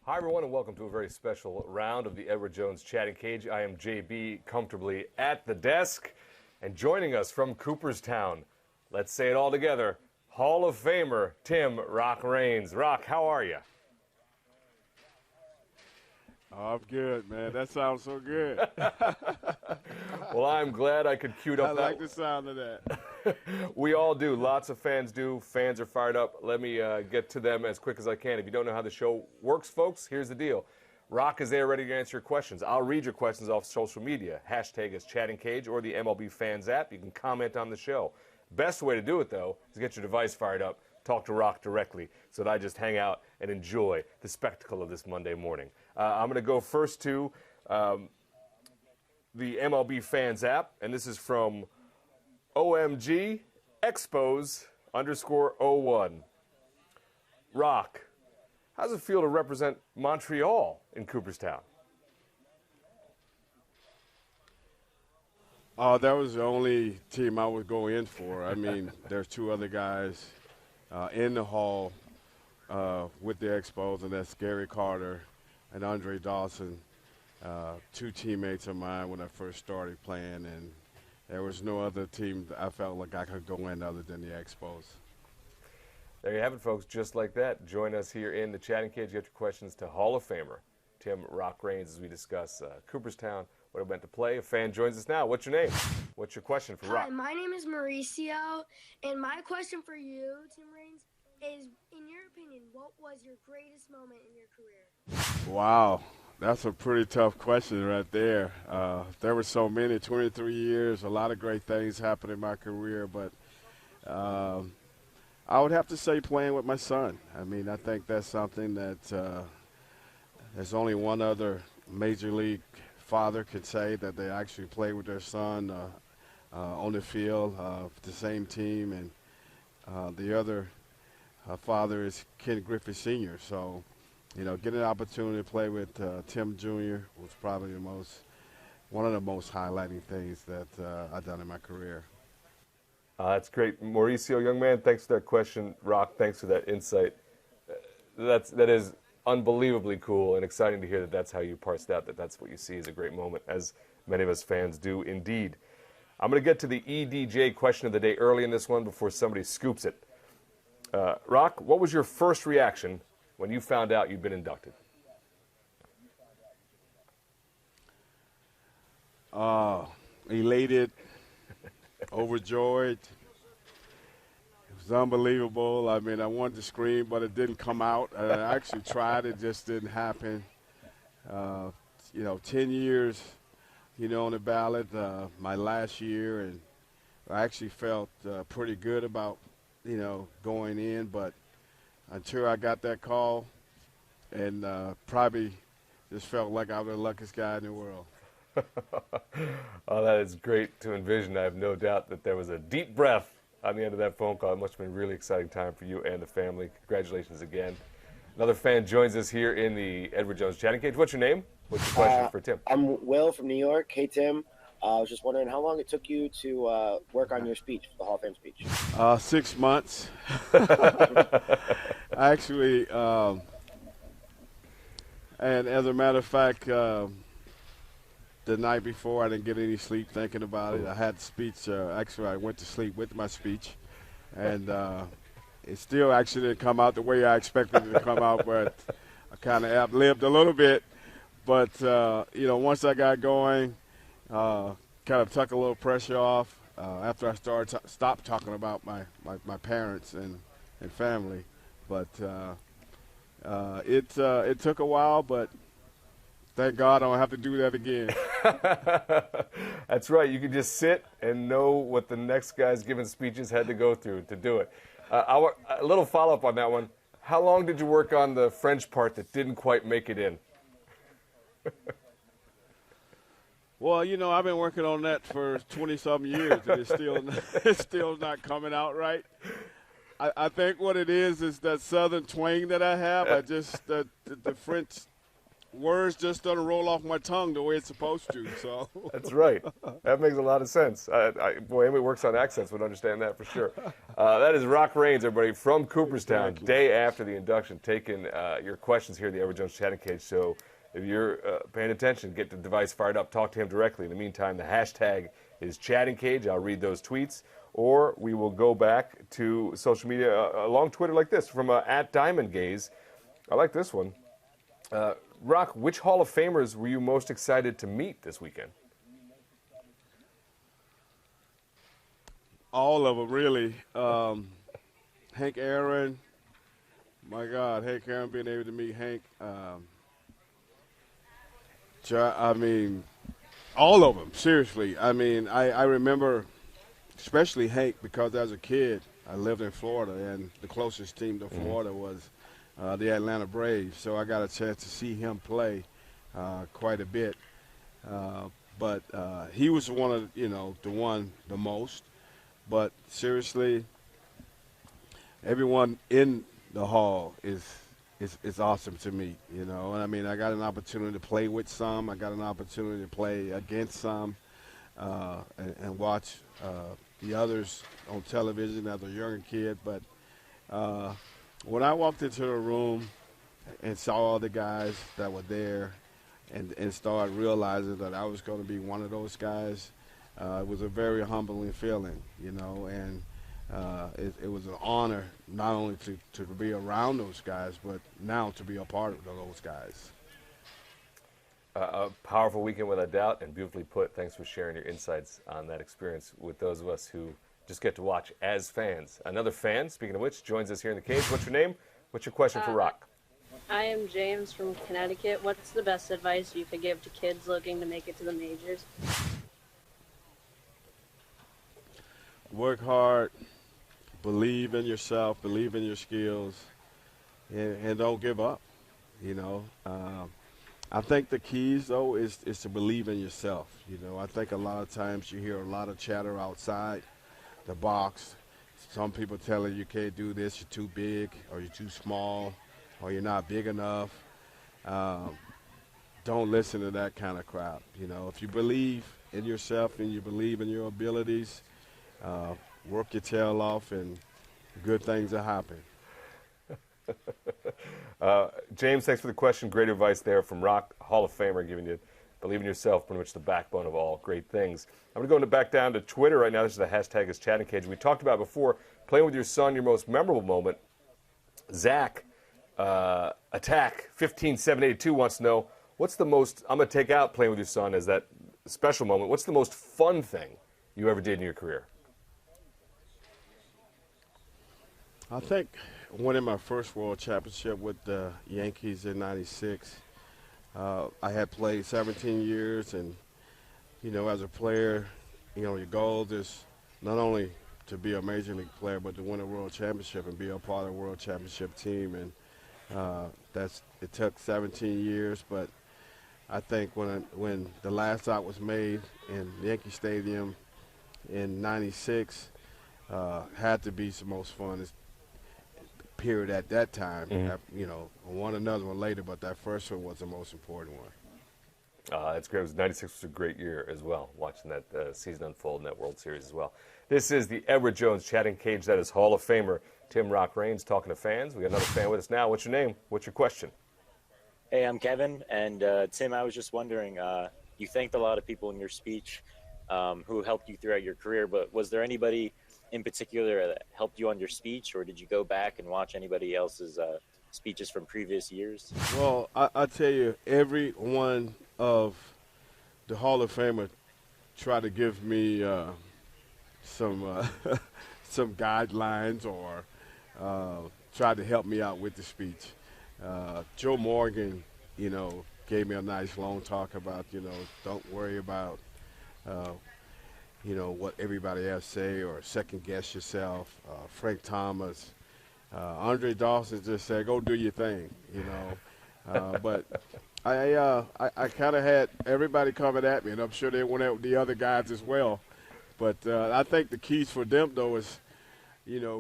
Hi, everyone, and welcome to a very special round of the Edward Jones Chatting Cage. I am JB, comfortably at the desk, and joining us from Cooperstown, let's say it all together, Hall of Famer Tim Rock Raines. Rock, how are you? Oh, I'm good, man. That sounds so good. Well, I'm glad I could cue up I that. like the sound of that. We all do. Lots of fans do. Fans are fired up. Let me get to them as quick as I can. If you don't know how the show works, folks, here's the deal. Rock is there ready to answer your questions. I'll read your questions off social media. Hashtag is Chatting Cage or the MLB Fans app. You can comment on the show. Best way to do it, though, is get your device fired up. Talk to Rock directly so that I just hang out and enjoy the spectacle of this Monday morning. I'm going to go first to the MLB Fans app, and this is from OMG Expos _01. Rock, how does it feel to represent Montreal in Cooperstown? That was the only team I would go in for. I mean, there's two other guys in the hall with the Expos, and that's Gary Carter and Andre Dawson, two teammates of mine when I first started playing, and there was no other team that I felt like I could go in other than the Expos. There you have it, folks. Just like that. Join us here in the Chatting Cage. Get your questions to Hall of Famer Tim Rock Raines as we discuss Cooperstown, what it meant to play. A fan joins us now. What's your name? What's your question for Rock? Hi, my name is Mauricio, and my question for you, Tim Raines, is, in your opinion, what was your greatest moment in your career? Wow, that's a pretty tough question right there. There were so many, 23 years, a lot of great things happened in my career, but I would have to say playing with my son. I mean, I think that's something that there's only one other major league father could say, that they actually play with their son on the field, the same team, and the other father is Ken Griffey Sr. So, you know, getting an opportunity to play with Tim Jr. was probably one of the most highlighting things that I've done in my career. That's great. Mauricio Youngman, thanks for that question. Rock, thanks for that insight. That is unbelievably cool and exciting to hear that that's how you parsed out, that's what you see as a great moment, as many of us fans do indeed. I'm going to get to the EDJ question of the day early in this one before somebody scoops it. Rock, what was your first reaction when you found out you'd been inducted? Elated, overjoyed. It was unbelievable. I mean, I wanted to scream, but it didn't come out. I actually tried. It just didn't happen. 10 years, on the ballot, my last year, and I actually felt pretty good about, going in, but until I got that call, and probably just felt like I was the luckiest guy in the world. Oh, that is great to envision. I have no doubt that there was a deep breath on the end of that phone call. It must have been a really exciting time for you and the family. Congratulations again. Another fan joins us here in the Edward Jones Chatting Cage. What's your name? What's your question for Tim? I'm Will from New York. Hey, Tim. I was just wondering how long it took you to work on your speech, the Hall of Fame speech. 6 months. Actually, and as a matter of fact, the night before, I didn't get any sleep thinking about it. I had the speech. Actually, I went to sleep with my speech, and it still actually didn't come out the way I expected it to come out, but I kind of outlived a little bit. But, once I got going, kind of took a little pressure off after I stopped talking about my parents and family. But it took a while, but thank God I don't have to do that again. That's right. You can just sit and know what the next guy's giving speeches had to go through to do it. A little follow-up on that one. How long did you work on the French part that didn't quite make it in? Well, I've been working on that for 20-something years, and it's still not coming out right. I think what it is that southern twang that I have. The French words just don't roll off my tongue the way it's supposed to. So That's right. That makes a lot of sense. Boy, anybody who works on accents would understand that for sure. That is Rock Raines, everybody, from Cooperstown, day after the induction, taking your questions here in the Edward Jones Chatting Cage. So if you're paying attention, get the device fired up, talk to him directly. In the meantime, the hashtag is Chatting Cage. I'll read those tweets. Or we will go back to social media along Twitter like this from @DiamondGaze. I like this one. Rock, which Hall of Famers were you most excited to meet this weekend? all of them, really. Hank Aaron, my God, Hank Aaron, being able to meet Hank. I mean, all of them, seriously. I mean, I remember, especially Hank, because as a kid, I lived in Florida, and the closest team to Florida was the Atlanta Braves. So I got a chance to see him play quite a bit. But he was one of, the most. But seriously, everyone in the hall is awesome to me, And I mean, I got an opportunity to play with some. I got an opportunity to play against some and watch the others on television as a younger kid. But when I walked into the room and saw all the guys that were there and started realizing that I was going to be one of those guys, it was a very humbling feeling, and it was an honor not only to be around those guys, but now to be a part of those guys. A powerful weekend without doubt, and beautifully put. Thanks for sharing your insights on that experience with those of us who just get to watch as fans. Another fan, speaking of which, joins us here in the cage. What's your name? What's your question for Rock? I am James from Connecticut. What's the best advice you could give to kids looking to make it to the majors? Work hard, believe in yourself, believe in your skills, and don't give up, I think the keys, though, is to believe in yourself. I think a lot of times you hear a lot of chatter outside the box. Some people telling you can't do this, you're too big, or you're too small, or you're not big enough. Don't listen to that kind of crap. If you believe in yourself and you believe in your abilities, work your tail off and good things will happen. James, thanks for the question. Great advice there from Rock, Hall of Famer, giving you believe in yourself, pretty much the backbone of all great things. I'm going to go back down to Twitter right now. This is the hashtag is Chatting Cage. We talked about before, playing with your son, your most memorable moment. Zach, Attack 15782 wants to know, what's the most, I'm going to take out playing with your son as that special moment. What's the most fun thing you ever did in your career? I think winning my first world championship with the Yankees in '96. I had played 17 years, and, as a player, your goal is not only to be a major league player, but to win a world championship and be a part of a world championship team. And it took 17 years, but I think when the last out was made in Yankee Stadium in '96, had to be the most fun period at that time. Won another one later, but that first one was the most important one. That's great. '96 was a great year as well, watching that season unfold in that World Series as well. This is the Edward Jones Chatting Cage. That is Hall of Famer Tim Rock Raines talking to fans. We got another fan with us now. What's your name? What's your question? Hey, I'm Kevin, and Tim, I was just wondering, you thanked a lot of people in your speech who helped you throughout your career, but was there anybody in particular that helped you on your speech, or did you go back and watch anybody else's speeches from previous years? Well, I tell you, every one of the Hall of Famer tried to give me some some guidelines or tried to help me out with the speech. Joe Morgan, gave me a nice long talk about, don't worry about what everybody else say or second guess yourself. Frank Thomas, Andre Dawson just said, go do your thing, But I kind of had everybody coming at me, and I'm sure they went at the other guys as well. But I think the keys for them, though, is,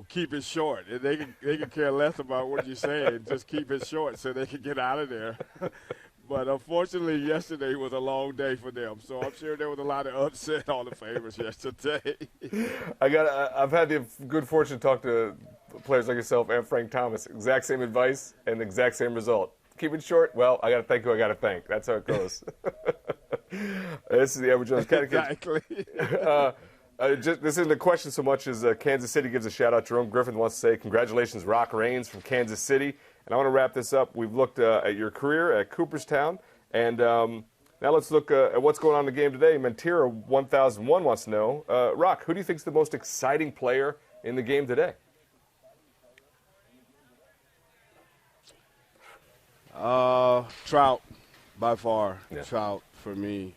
keep it short. They can care less about what you say and just keep it short so they can get out of there. But unfortunately, yesterday was a long day for them, so I'm sure there was a lot of upset on the favorites yesterday. I've had the good fortune to talk to players like yourself and Frank Thomas. Exact same advice and the exact same result. Keep it short. Well, I got to thank who I got to thank. That's how it goes. This is the Edward Jones Catechism. Exactly. This isn't a question so much as Kansas City gives a shout-out. Jerome Griffin wants to say, congratulations, Rock Reigns from Kansas City. And I want to wrap this up. We've looked at your career at Cooperstown. And now let's look at what's going on in the game today. Mentira 1001 wants to know, Rock, who do you think is the most exciting player in the game today? Trout, by far. Yeah. Trout for me.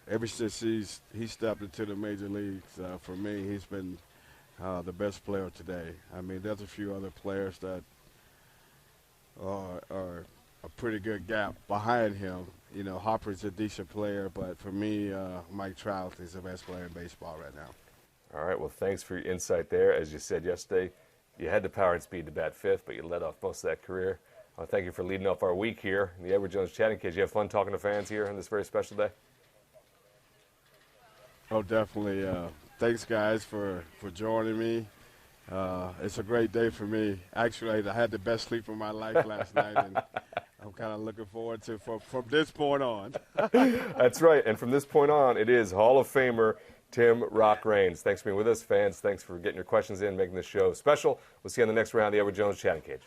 Ever since he stepped into the major leagues, for me, he's been the best player today. I mean, there's a few other players that are a pretty good gap behind him. You know, Hopper's a decent player, but for me, Mike Trout is the best player in baseball right now. All right, well, thanks for your insight there. As you said yesterday, you had the power and speed to bat fifth, but you led off most of that career. I want to thank you for leading off our week here in the Edward Jones Chatting Cage. You have fun talking to fans here on this very special day? Oh, definitely. Thanks, guys, for joining me. It's a great day for me. Actually, I had the best sleep of my life last night, and I'm kind of looking forward to from this point on. That's right, and from this point on, it is Hall of Famer Tim Rock Reigns. Thanks for being with us, fans. Thanks for getting your questions in, making this show special. We'll see you on the next round of the Edward Jones Chatting Cage.